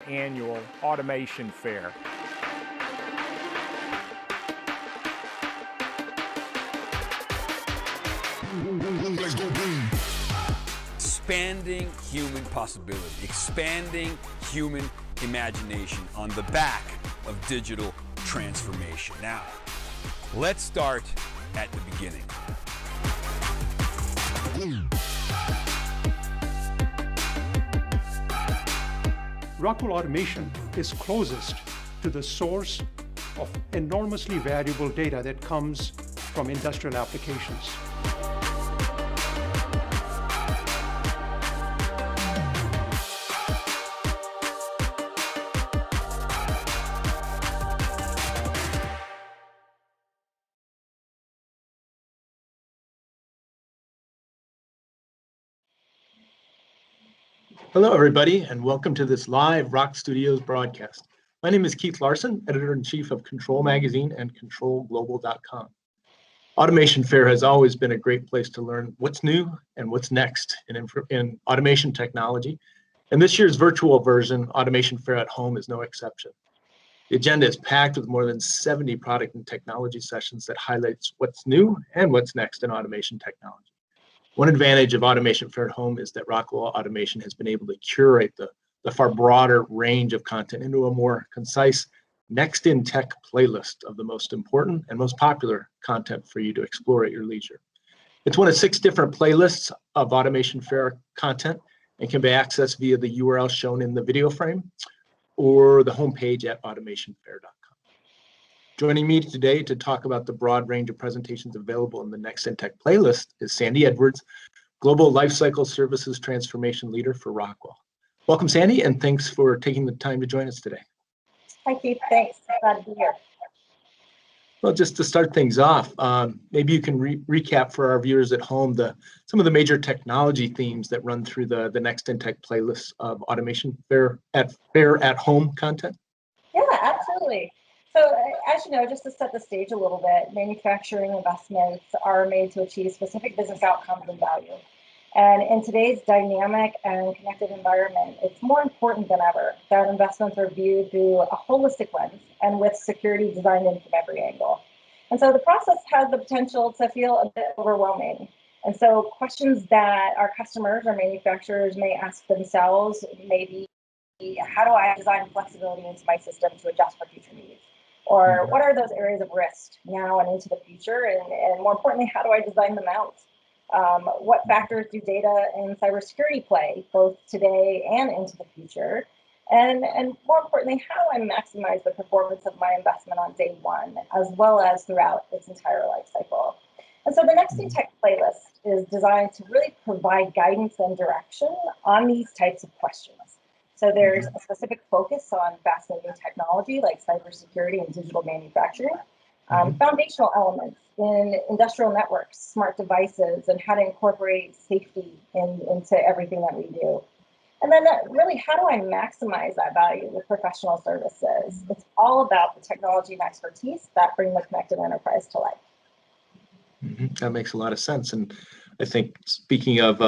annual Automation Fair. Expanding human possibility, expanding human imagination on the back of digital transformation. Now, let's start at the beginning. Rockwell Automation is closest to the source of enormously valuable data that comes from industrial applications. Hello, everybody, and welcome to this live Rock Studios broadcast. My name is Keith Larson, Editor-in-Chief of Control Magazine and ControlGlobal.com. Automation Fair has always been a great place to learn what's new and what's next in automation technology, and this year's virtual version, Automation Fair at Home, is no exception. The agenda is packed with more than 70 product and technology sessions that highlights what's new and what's next in automation technology. One advantage of Automation Fair at Home is that Rockwell Automation has been able to curate the far broader range of content into a more concise Next in Tech playlist of the most important and most popular content for you to explore at your leisure. It's one of 6 different playlists of Automation Fair content and can be accessed via the URL shown in the video frame or the homepage at automationfair.com. Joining me today to talk about the broad range of presentations available in the Next in Tech playlist is Sandy Edwards, Global Lifecycle Services Transformation Leader for Rockwell. Welcome, Sandy, and thanks for taking the time to join us today. Hi, Keith. Thanks. Glad to be here. Well, just to start things off, maybe you can recap for our viewers at home some of the major technology themes that run through the Next in Tech playlist of Automation Fair at Home content. Yeah, absolutely. So as you know, just to set the stage a little bit, manufacturing investments are made to achieve specific business outcomes and value. And in today's dynamic and connected environment, it's more important than ever that investments are viewed through a holistic lens and with security designed in from every angle. And so the process has the potential to feel a bit overwhelming. And so questions that our customers or manufacturers may ask themselves may be, how do I design flexibility into my system to adjust for future needs? Or what are those areas of risk now and into the future? And more importantly, how do I design them out? What factors do data and cybersecurity play, both today and into the future? And more importantly, how do I maximize the performance of my investment on day one, as well as throughout its entire life cycle? And so the Next in Tech playlist is designed to really provide guidance and direction on these types of questions. So there's a specific focus on fast-moving technology like cybersecurity and digital manufacturing, foundational elements in industrial networks, smart devices, and how to incorporate safety into everything that we do. And then really, how do I maximize that value with professional services? It's all about the technology and expertise that bring the connected enterprise to life. That makes a lot of sense. And I think speaking of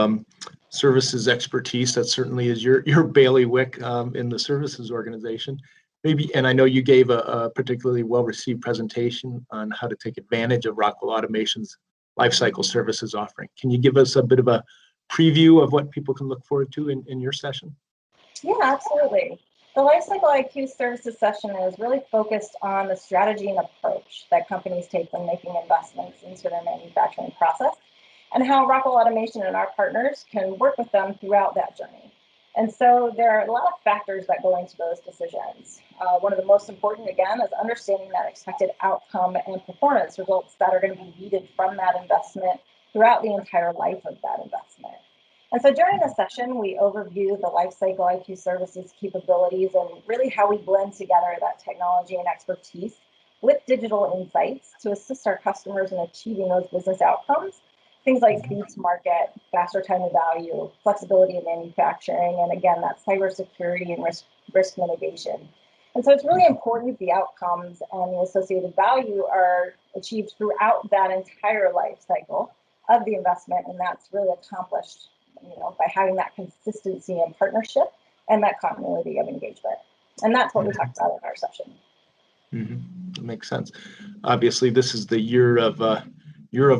services expertise, that certainly is your bailiwick in the services organization. Maybe, and I know you gave a particularly well-received presentation on how to take advantage of Rockwell Automation's lifecycle services offering. Can you give us a bit of a preview of what people can look forward to in your session? Yeah, absolutely. The Lifecycle IQ services session is really focused on the strategy and approach that companies take when making investments into their manufacturing process, and how Rockwell Automation and our partners can work with them throughout that journey. And so there are a lot of factors that go into those decisions. One of the most important, again, is understanding that expected outcome and performance results that are going to be needed from that investment throughout the entire life of that investment. And so during the session, we overview the Lifecycle IQ services capabilities and really how we blend together that technology and expertise with digital insights to assist our customers in achieving those business outcomes. Things like speed to market, faster time to value, flexibility in manufacturing, and again, that cybersecurity and risk mitigation. And so it's really important the outcomes and the associated value are achieved throughout that entire life cycle of the investment, and that's really accomplished, by having that consistency and partnership and that continuity of engagement. And that's what we talked about in our session. That makes sense. Obviously, this is the year of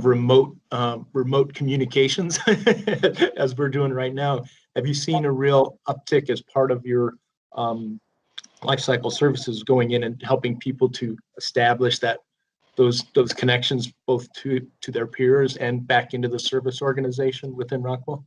remote communications, as we're doing right now. Have you seen a real uptick as part of your lifecycle services going in and helping people to establish those connections both to their peers and back into the service organization within Rockwell?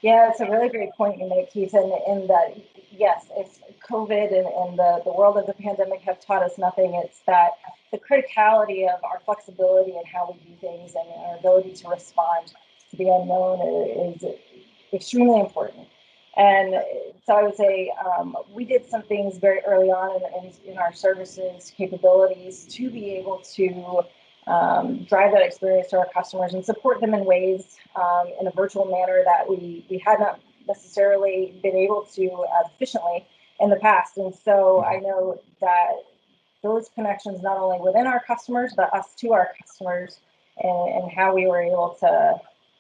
Yeah, it's a really great point you make, Keith, in that, yes, it's COVID and the world of the pandemic have taught us nothing. It's that the criticality of our flexibility and how we do things and our ability to respond to the unknown is extremely important. And so I would say we did some things very early on in our services capabilities to be able to drive that experience to our customers and support them in ways in a virtual manner that we had not necessarily been able to efficiently in the past. And so I know that those connections, not only within our customers, but us to our customers, and how we were able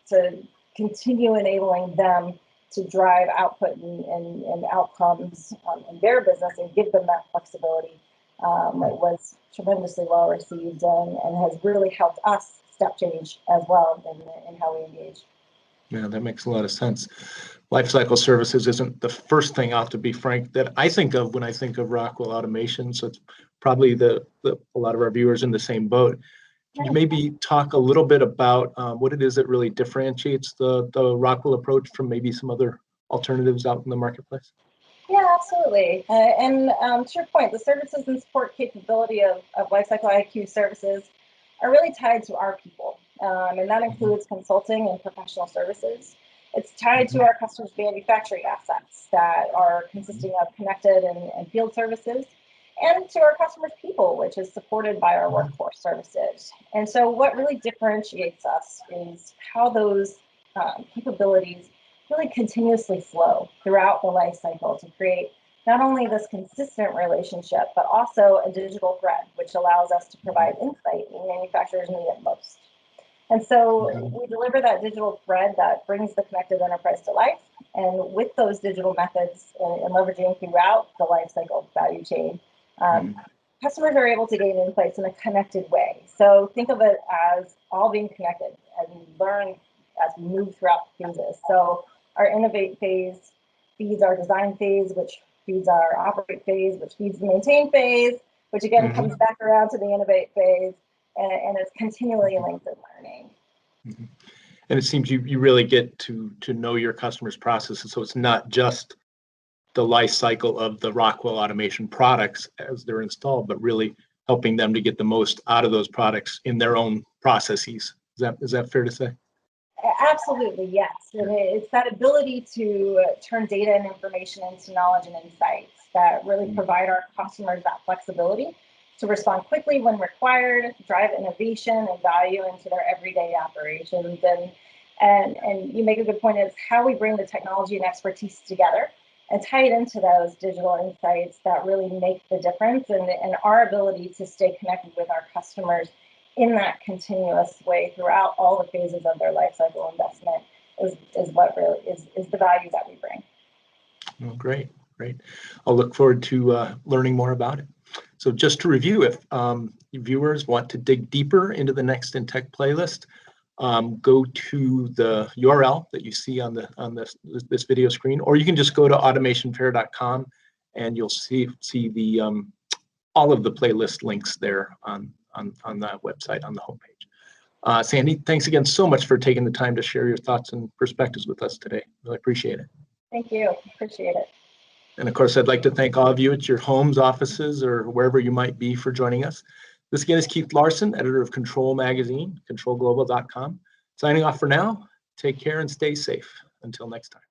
to continue enabling them to drive output and outcomes in their business and give them that flexibility. It was tremendously well received and has really helped us step change as well in how we engage. Yeah, that makes a lot of sense. Lifecycle services isn't the first thing, off to be frank, that I think of when I think of Rockwell Automation. So it's probably a lot of our viewers in the same boat. Can you maybe talk a little bit about what it is that really differentiates the Rockwell approach from maybe some other alternatives out in the marketplace? Yeah, absolutely. And to your point, the services and support capability of Lifecycle IQ services are really tied to our people. And that includes consulting and professional services. It's tied to our customers' manufacturing assets that are consisting of connected and field services, and to our customers' people, which is supported by our workforce services. And so what really differentiates us is how those capabilities really continuously flow throughout the life cycle to create not only this consistent relationship, but also a digital thread, which allows us to provide insight when manufacturers need it most. And so we deliver that digital thread that brings the connected enterprise to life. And with those digital methods and leveraging throughout the life cycle value chain, customers are able to gain insights in a connected way. So think of it as all being connected and learn as we move throughout phases. So our innovate phase feeds our design phase, which feeds our operate phase, which feeds the maintain phase, which again comes back around to the innovate phase, and it's continually linked in learning. And it seems you really get to know your customers' processes, so it's not just the life cycle of the Rockwell Automation products as they're installed, but really helping them to get the most out of those products in their own processes. Is that fair to say? Absolutely, yes. And it's that ability to turn data and information into knowledge and insights that really provide our customers that flexibility to respond quickly when required, drive innovation and value into their everyday operations. And you make a good point, is how we bring the technology and expertise together and tie it into those digital insights that really make the difference, and our ability to stay connected with our customers in that continuous way throughout all the phases of their life cycle investment is what really is the value that we bring. Oh, great. I'll look forward to learning more about it. So just to review, if viewers want to dig deeper into the Next in Tech playlist, go to the URL that you see on this video screen, or you can just go to automationfair.com and you'll see the all of the playlist links there on that website on the homepage. Sandy, thanks again so much for taking the time to share your thoughts and perspectives with us today. Really appreciate it. Thank you. Appreciate it. And of course, I'd like to thank all of you at your homes, offices, or wherever you might be for joining us. This again is Keith Larson, editor of Control Magazine, controlglobal.com. Signing off for now. Take care and stay safe. Until next time.